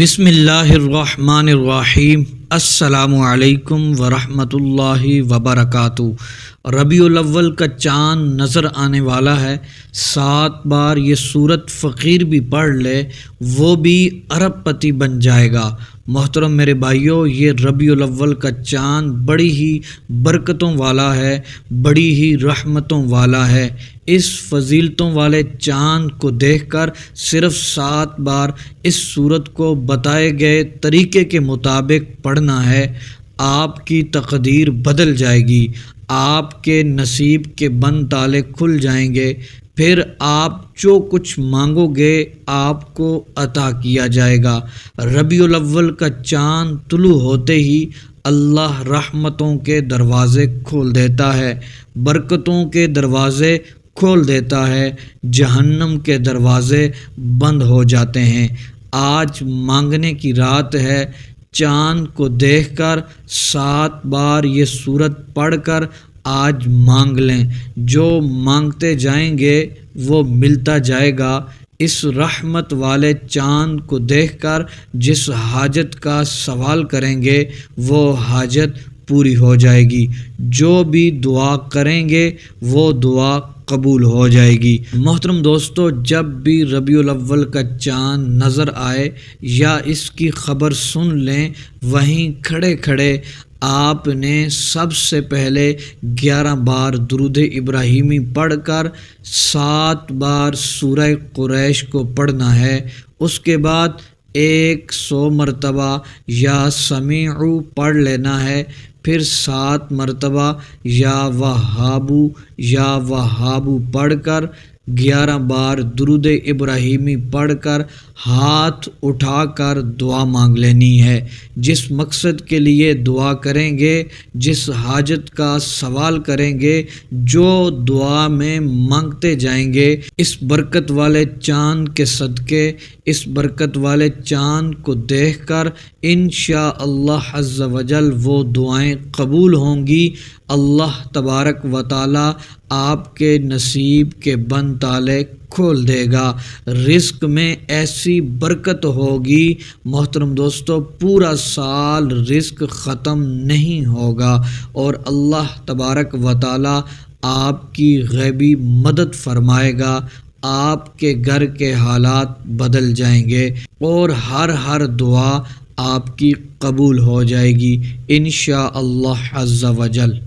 بسم اللہ الرحمن الرحیم۔ السلام علیکم ورحمۃ اللہ وبرکاتہ۔ ربیع الاول کا چاند نظر آنے والا ہے۔ 7 بار یہ سورت فقیر بھی پڑھ لے وہ بھی ارب پتی بن جائے گا۔ محترم میرے بھائیوں، یہ ربیع الاول کا چاند بڑی ہی برکتوں والا ہے، بڑی ہی رحمتوں والا ہے۔ اس فضیلتوں والے چاند کو دیکھ کر صرف 7 بار اس سورت کو بتائے گئے طریقے کے مطابق پڑھنا ہے، آپ کی تقدیر بدل جائے گی، آپ کے نصیب کے بند تالے کھل جائیں گے، پھر آپ جو کچھ مانگو گے آپ کو عطا کیا جائے گا۔ ربیع الاول کا چاند طلوع ہوتے ہی اللہ رحمتوں کے دروازے کھول دیتا ہے، برکتوں کے دروازے کھول دیتا ہے، جہنم کے دروازے بند ہو جاتے ہیں۔ آج مانگنے کی رات ہے، چاند کو دیکھ کر 7 بار یہ سورت پڑھ کر آج مانگ لیں، جو مانگتے جائیں گے وہ ملتا جائے گا۔ اس رحمت والے چاند کو دیکھ کر جس حاجت کا سوال کریں گے وہ حاجت پوری ہو جائے گی، جو بھی دعا کریں گے وہ دعا قبول ہو جائے گی۔ محترم دوستو، جب بھی ربیع الاول کا چاند نظر آئے یا اس کی خبر سن لیں، وہیں کھڑے کھڑے آپ نے سب سے پہلے 11 بار درود ابراہیمی پڑھ کر 7 بار سورہ قریش کو پڑھنا ہے۔ اس کے بعد 100 مرتبہ یا سمیع پڑھ لینا ہے، پھر 7 مرتبہ یا وہاب پڑھ کر 11 بار درود ابراہیمی پڑھ کر ہاتھ اٹھا کر دعا مانگ لینی ہے۔ جس مقصد کے لیے دعا کریں گے، جس حاجت کا سوال کریں گے، جو دعا میں مانگتے جائیں گے، اس برکت والے چاند کے صدقے، اس برکت والے چاند کو دیکھ کر انشاءاللہ عز و جل وہ دعائیں قبول ہوں گی۔ اللہ تبارک و تعالی آپ کے نصیب کے بند تالے کھول دے گا، رزق میں ایسی برکت ہوگی محترم دوستو، پورا سال رزق ختم نہیں ہوگا، اور اللہ تبارک و تعالی آپ کی غیبی مدد فرمائے گا، آپ کے گھر کے حالات بدل جائیں گے، اور ہر دعا آپ کی قبول ہو جائے گی انشاءاللہ عز و جل۔